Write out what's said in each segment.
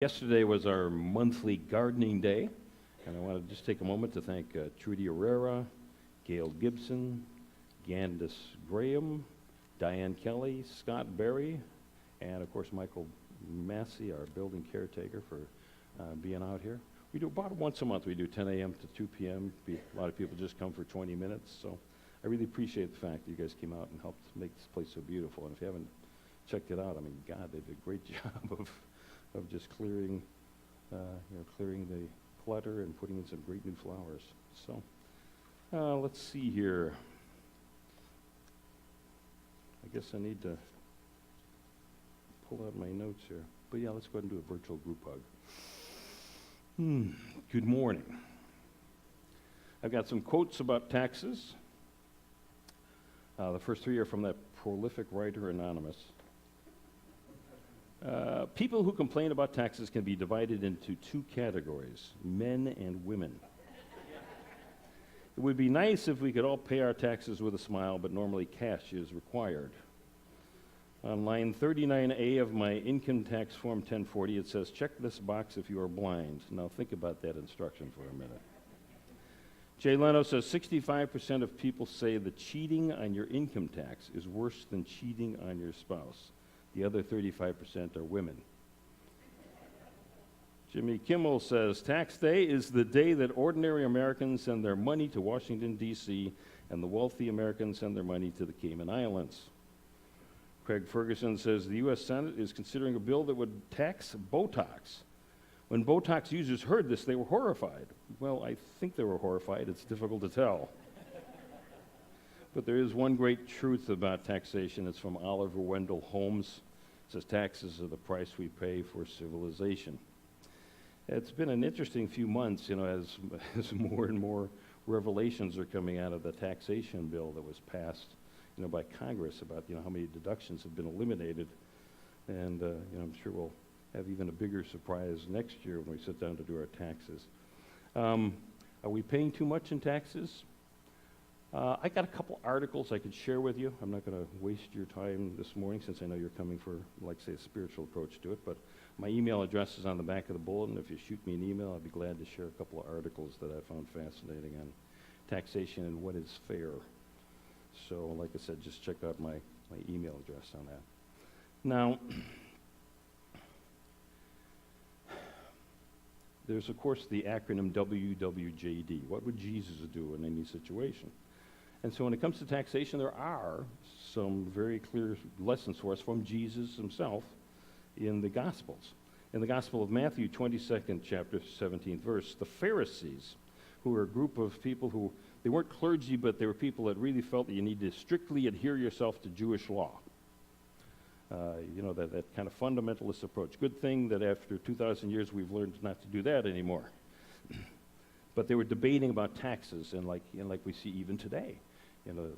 Yesterday was our monthly gardening day, and I want to just take a moment to thank Trudy Herrera, Gail Gibson, Gandis Graham, Diane Kelly, Scott Berry, and of course Michael Massey, our building caretaker, for being out here. We do about once a month. We do 10 a.m. to 2 p.m. A lot of people just come for 20 minutes, so I really appreciate the fact that you guys came out and helped make this place so beautiful. And if you haven't checked it out, I mean, God, they did a great job of just clearing, clearing the clutter and putting in some great new flowers. So, let's see here. I guess I need to pull out my notes here. But yeah, let's go ahead and do a virtual group hug. Good morning. I've got some quotes about taxes. The first three are from that prolific writer, Anonymous. People who complain about taxes can be divided into two categories, men and women. It would be nice if we could all pay our taxes with a smile, but normally cash is required. On line 39A of my income tax form 1040, it says, check this box if you are blind. Now think about that instruction for a minute. Jay Leno says 65% of people say that cheating on your income tax is worse than cheating on your spouse. The other 35% are women. Jimmy Kimmel says, tax day is the day that ordinary Americans send their money to Washington, D.C., and the wealthy Americans send their money to the Cayman Islands. Craig Ferguson says, the U.S. Senate is considering a bill that would tax Botox. When Botox users heard this, they were horrified. Well, I think they were horrified. It's difficult to tell. But there is one great truth about taxation. It's from Oliver Wendell Holmes. It says, taxes are the price we pay for civilization. It's been an interesting few months, as more and more revelations are coming out of the taxation bill that was passed, by Congress about, how many deductions have been eliminated. And, I'm sure we'll have even a bigger surprise next year when we sit down to do our taxes. Are we paying too much in taxes? I got a couple articles I could share with you. I'm not going to waste your time this morning since I know you're coming for, say, a spiritual approach to it. But my email address is on the back of the bulletin. If you shoot me an email, I'd be glad to share a couple of articles that I found fascinating on taxation and what is fair. So, like I said, just check out my email address on that. Now, there's, of course, the acronym WWJD. What would Jesus do in any situation? And so when it comes to taxation, there are some very clear lessons for us from Jesus himself in the Gospels. In the Gospel of Matthew, 22nd chapter, 17th verse, the Pharisees, who were a group of people who, they weren't clergy, but they were people that really felt that you need to strictly adhere yourself to Jewish law. That kind of fundamentalist approach. Good thing that after 2,000 years we've learned not to do that anymore. But they were debating about taxes, and like we see even today,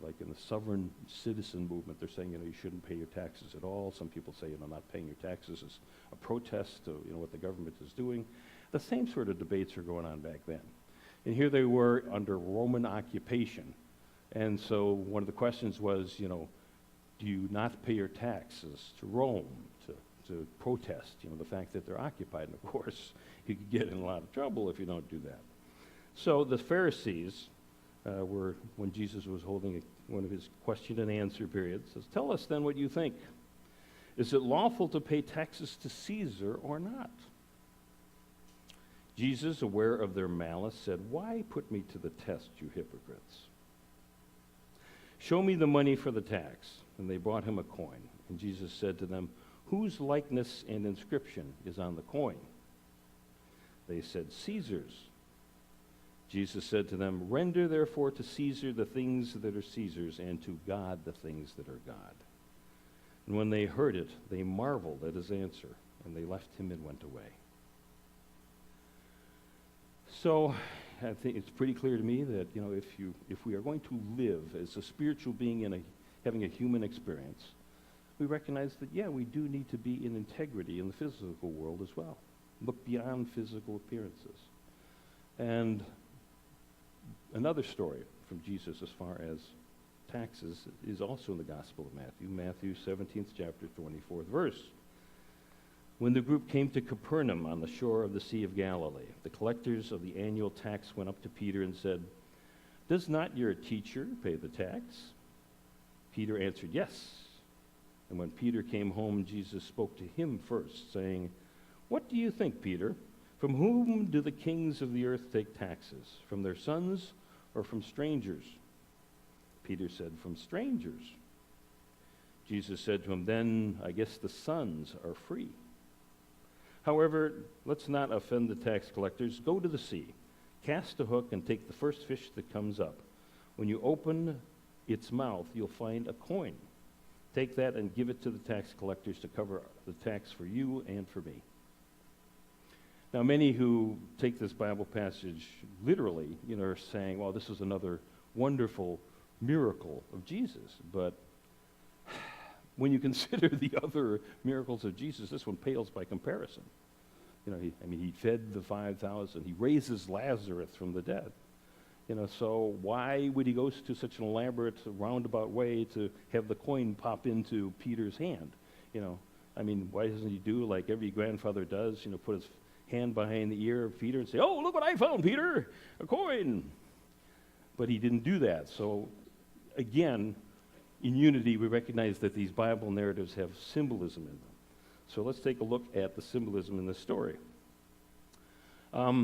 like in the sovereign citizen movement, they're saying, you shouldn't pay your taxes at all. Some people say, not paying your taxes is a protest to, what the government is doing. The same sort of debates are going on back then. And here they were under Roman occupation. And so one of the questions was, do you not pay your taxes to Rome to protest, the fact that they're occupied? And of course, you could get in a lot of trouble if you don't do that. So the Pharisees were, when Jesus was holding one of his question and answer periods, says, tell us then what you think. Is it lawful to pay taxes to Caesar or not? Jesus, aware of their malice, said, why put me to the test, you hypocrites? Show me the money for the tax. And they brought him a coin. And Jesus said to them, whose likeness and inscription is on the coin? They said, Caesar's. Jesus said to them, render therefore to Caesar the things that are Caesar's, and to God the things that are God. And when they heard it, they marveled at his answer, and they left him and went away. So I think it's pretty clear to me that, if we are going to live as a spiritual being and having a human experience, we recognize that, we do need to be in integrity in the physical world as well. Look beyond physical appearances. And another story from Jesus as far as taxes is also in the Gospel of Matthew, Matthew 17th chapter, 24th verse. When the group came to Capernaum on the shore of the Sea of Galilee, the collectors of the annual tax went up to Peter and said, "Does not your teacher pay the tax?" Peter answered, "Yes." And when Peter came home, Jesus spoke to him first, saying, "What do you think, Peter? From whom do the kings of the earth take taxes? From their sons or from strangers?" Peter said, "From strangers." Jesus said to him, "Then I guess the sons are free. However, let's not offend the tax collectors. Go to the sea, cast a hook, and take the first fish that comes up. When you open its mouth, you'll find a coin. Take that and give it to the tax collectors to cover the tax for you and for me." Now, many who take this Bible passage literally, are saying, well, this is another wonderful miracle of Jesus. But when you consider the other miracles of Jesus, this one pales by comparison. He fed the 5,000. He raises Lazarus from the dead. So why would he go to such an elaborate roundabout way to have the coin pop into Peter's hand? Why doesn't he do like every grandfather does, put his hand behind the ear of Peter and say, "Oh, look what I found, Peter, a coin." But he didn't do that. So again, in unity, we recognize that these Bible narratives have symbolism in them. So let's take a look at the symbolism in this story. As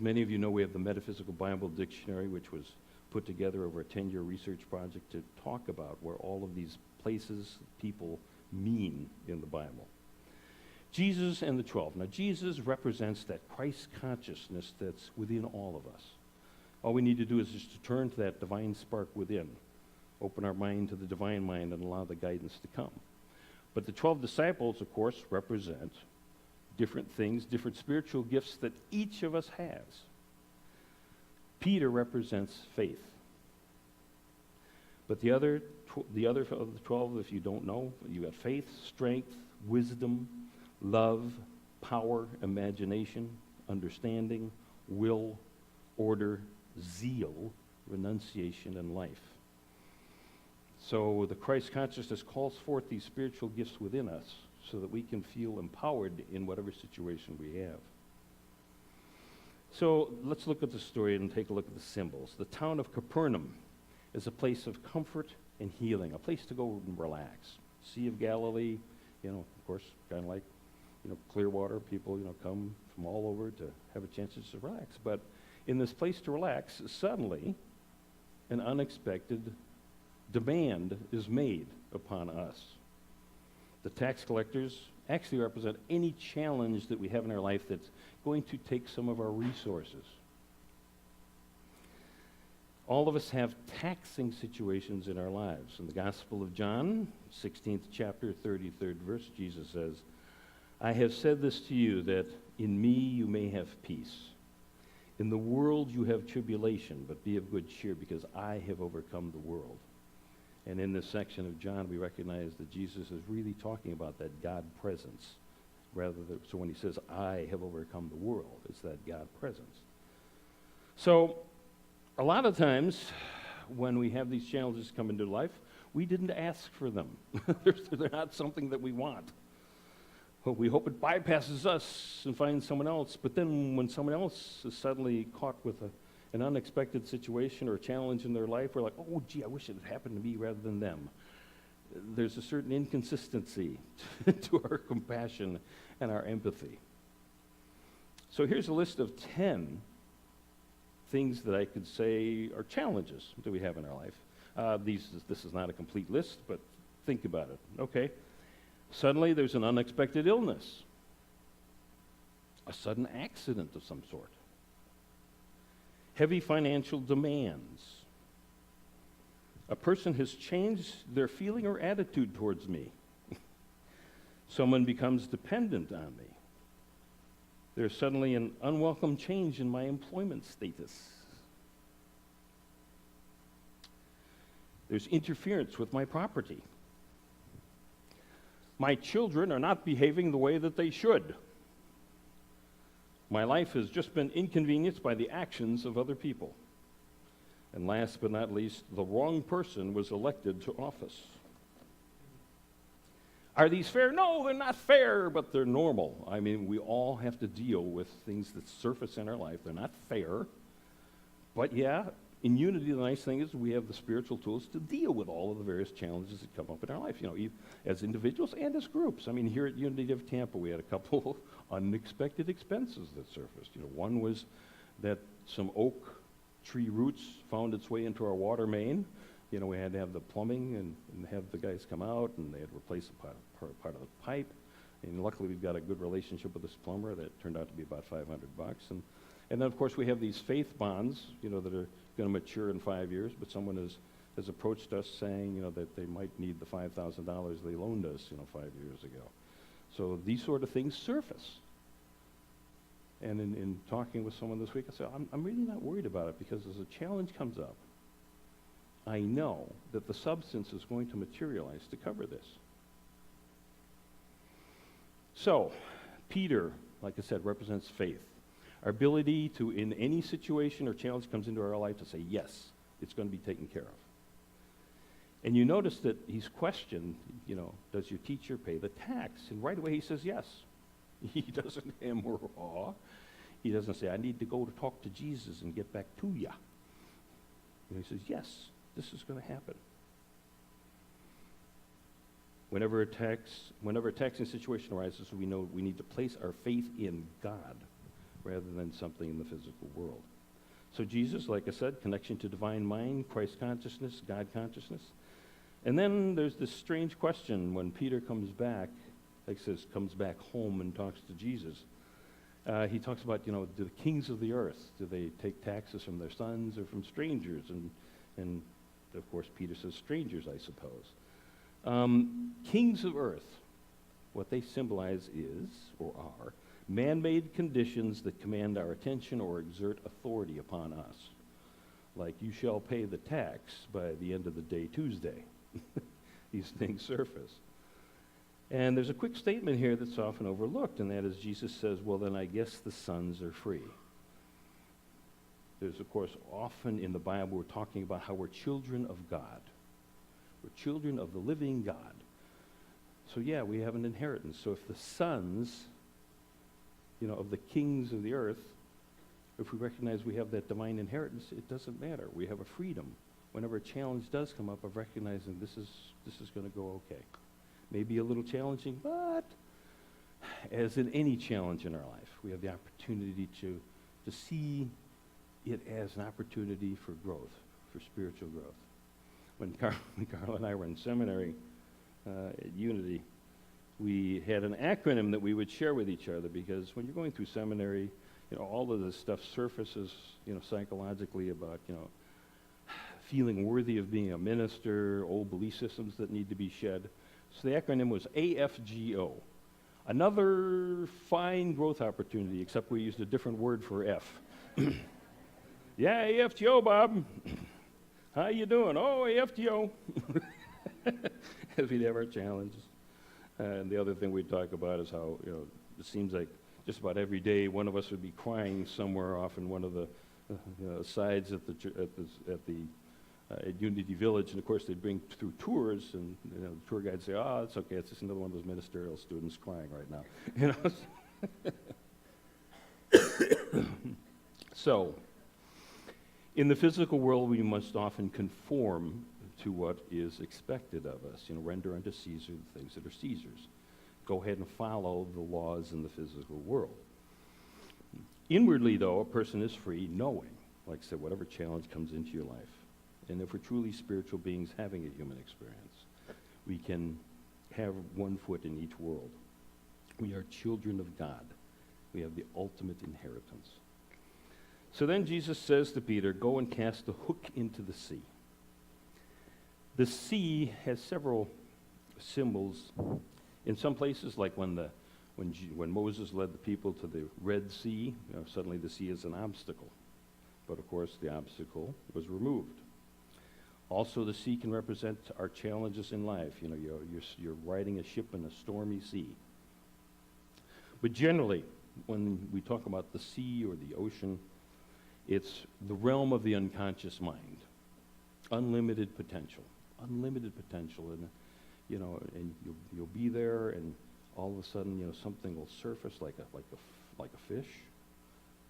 many of you know, we have the Metaphysical Bible Dictionary, which was put together over a 10-year research project to talk about where all of these places, people mean in the Bible. Jesus and the 12. Now, Jesus represents that Christ consciousness that's within all of us. All we need to do is just to turn to that divine spark within, open our mind to the divine mind, and allow the guidance to come. But the 12 disciples, of course, represent different things, different spiritual gifts that each of us has. Peter represents faith. But the other of the 12, if you don't know, you have faith, strength, wisdom, love, power, imagination, understanding, will, order, zeal, renunciation, and life. So the Christ consciousness calls forth these spiritual gifts within us so that we can feel empowered in whatever situation we have. So let's look at the story and take a look at the symbols. The town of Capernaum is a place of comfort and healing, a place to go and relax. Sea of Galilee, of course, kind of like, Clearwater. People, come from all over to have a chance to just relax. But in this place to relax, suddenly an unexpected demand is made upon us. The tax collectors actually represent any challenge that we have in our life that's going to take some of our resources. All of us have taxing situations in our lives. In the Gospel of John, 16th chapter, 33rd verse, Jesus says, "I have said this to you, that in me you may have peace. In the world you have tribulation, but be of good cheer, because I have overcome the world." And in this section of John, we recognize that Jesus is really talking about that God presence. So when he says, "I have overcome the world," it's that God presence. So a lot of times when we have these challenges come into life, we didn't ask for them. They're not something that we want. But we hope it bypasses us and finds someone else. But then when someone else is suddenly caught with an unexpected situation or a challenge in their life, we're like, "Oh, gee, I wish it had happened to me rather than them." There's a certain inconsistency to our compassion and our empathy. So here's a list of 10 things that I could say are challenges that we have in our life. This is not a complete list, but think about it. Okay. Suddenly there's an unexpected illness, a sudden accident of some sort, heavy financial demands. A person has changed their feeling or attitude towards me. Someone becomes dependent on me. There's suddenly an unwelcome change in my employment status. There's interference with my property. My children are not behaving the way that they should. My life has just been inconvenienced by the actions of other people. And last but not least, the wrong person was elected to office. Are these fair? No, they're not fair, but they're normal. I mean, we all have to deal with things that surface in our life. They're not fair, but yeah, in unity, the nice thing is we have the spiritual tools to deal with all of the various challenges that come up in our life, as individuals and as groups. I mean, here at Unity of Tampa, we had a couple unexpected expenses that surfaced. One was that some oak tree roots found its way into our water main. We had to have the plumbing and have the guys come out, and they had to replace a part of the pipe. And luckily, we've got a good relationship with this plumber that turned out to be about $500. And then, of course, we have these faith bonds, that are going to mature in 5 years. But someone has approached us saying, that they might need the $5,000 they loaned us, 5 years ago. So these sort of things surface. And in talking with someone this week, I said, I'm really not worried about it, because as a challenge comes up, I know that the substance is going to materialize to cover this. So, Peter, like I said, represents faith. Our ability to, in any situation or challenge comes into our life, to say, yes, it's going to be taken care of. And you notice that he's questioned, does your teacher pay the tax? And right away he says yes. He doesn't hem or haw. He doesn't say, I need to go to talk to Jesus and get back to ya. He says, yes, this is going to happen. Whenever a taxing situation arises, we know we need to place our faith in God rather than something in the physical world. So Jesus, like I said, connection to divine mind, Christ consciousness, God consciousness. And then there's this strange question when Peter comes back, comes back home and talks to Jesus. He talks about, do the kings of the earth, do they take taxes from their sons or from strangers? And of course, Peter says strangers, I suppose. Kings of earth, what they symbolize is, or are, man-made conditions that command our attention or exert authority upon us. Like, you shall pay the tax by the end of the day Tuesday. These things surface. And there's a quick statement here that's often overlooked, and that is Jesus says, well, then I guess the sons are free. There's, of course, often in the Bible we're talking about how we're children of God. We're children of the living God. So yeah, we have an inheritance. So if the sons, of the kings of the earth, if we recognize we have that divine inheritance, it doesn't matter. We have a freedom. Whenever a challenge does come up, of recognizing this is going to go okay. Maybe a little challenging, but as in any challenge in our life, we have the opportunity to see it as an opportunity for growth, for spiritual growth. When Carl and I were in seminary at Unity, we had an acronym that we would share with each other, because when you're going through seminary, all of this stuff surfaces, psychologically about, feeling worthy of being a minister, old belief systems that need to be shed. So the acronym was AFGO. Another fine growth opportunity, except we used a different word for F. Yeah, AFGO, Bob. How you doing? Oh, AFGO. As we'd have our challenges. And the other thing we'd talk about is how, it seems like just about every day one of us would be crying somewhere off in one of the sides at Unity Village, and of course they'd bring through tours, and the tour guide would say, "Oh, it's okay. It's just another one of those ministerial students crying right now." So, in the physical world, we must often conform to what is expected of us. Render unto Caesar the things that are Caesar's. Go ahead and follow the laws in the physical world. Inwardly, though, a person is free, knowing, like I said, whatever challenge comes into your life. And if we're truly spiritual beings having a human experience, we can have one foot in each world. We are children of God. We have the ultimate inheritance. So then Jesus says to Peter, go and cast the hook into the sea. The sea has several symbols. In some places, like when Moses led the people to the Red Sea, suddenly the sea is an obstacle. But of course, the obstacle was removed. Also, the sea can represent our challenges in life. You're riding a ship in a stormy sea. But generally, when we talk about the sea or the ocean, it's the realm of the unconscious mind. Unlimited potential. Unlimited potential. And and you'll be there, and all of a sudden, something will surface like a fish,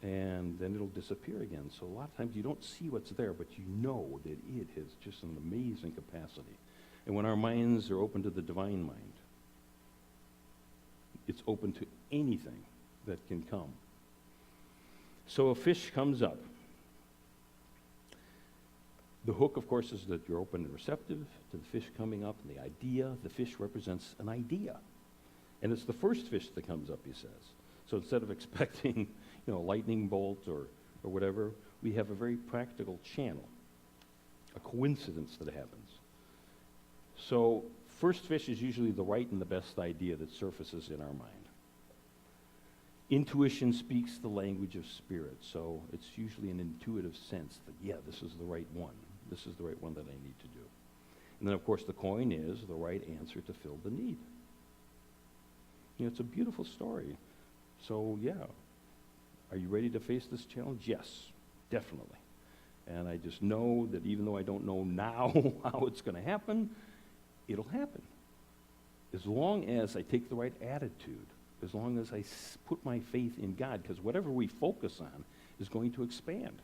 and then it'll disappear again. So a lot of times you don't see what's there, but you know that it has just an amazing capacity. And when our minds are open to the divine mind, it's open to anything that can come. So a fish comes up. The hook, of course, is that you're open and receptive to the fish coming up, and the fish represents an idea. And it's the first fish that comes up, he says. So instead of expecting, a lightning bolt or whatever, we have a very practical channel, a coincidence that happens. So first fish is usually the right and the best idea that surfaces in our mind. Intuition speaks the language of spirit, so it's usually an intuitive sense that, this is the right one. This is the right one that I need to do. And then, of course, the coin is the right answer to fill the need. It's a beautiful story. So, are you ready to face this challenge? Yes, definitely. And I just know that even though I don't know now how it's going to happen, it'll happen. As long as I take the right attitude, as long as I put my faith in God, because whatever we focus on is going to expand.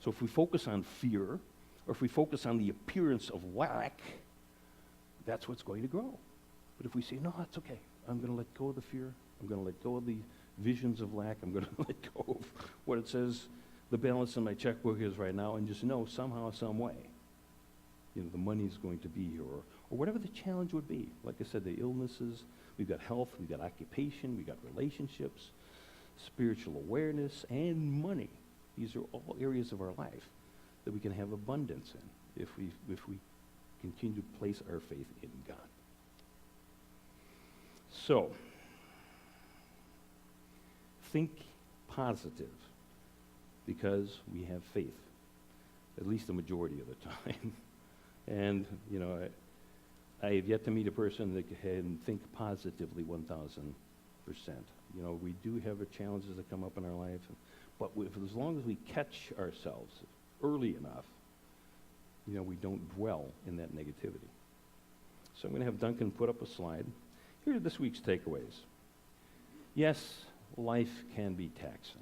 So if we focus on fear, or if we focus on the appearance of lack, that's what's going to grow. But if we say, no, that's okay, I'm going to let go of the fear, I'm going to let go of the visions of lack, I'm going to let go of what it says the balance in my checkbook is right now, and just know somehow, some way, the money's going to be here, or whatever the challenge would be. Like I said, the illnesses, we've got health, we've got occupation, we've got relationships, spiritual awareness, and money. These are all areas of our life that we can have abundance in if we continue to place our faith in God. So, think positive, because we have faith, at least the majority of the time. And, I have yet to meet a person that can think positively 1,000%. We do have challenges that come up in our life, but as long as we catch ourselves early enough, we don't dwell in that negativity. So I'm going to have Duncan put up a slide. Here are this week's takeaways. Yes, life can be taxing.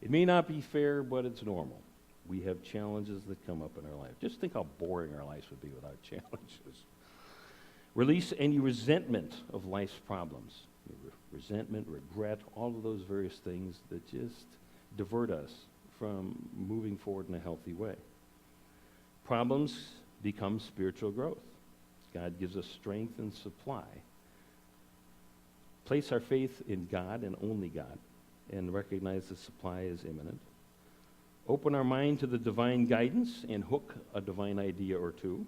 It may not be fair, but it's normal. We have challenges that come up in our life. Just think how boring our lives would be without challenges. Release any resentment of life's problems. Resentment, regret, all of those various things that just divert us from moving forward in a healthy way. Problems become spiritual growth. God gives us strength and supply. Place our faith in God and only God, and recognize the supply is imminent. Open our mind to the divine guidance and hook a divine idea or two.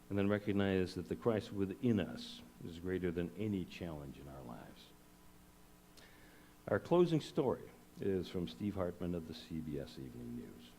And then recognize that the Christ within us is greater than any challenge in our lives. Our closing story is from Steve Hartman of the CBS Evening News.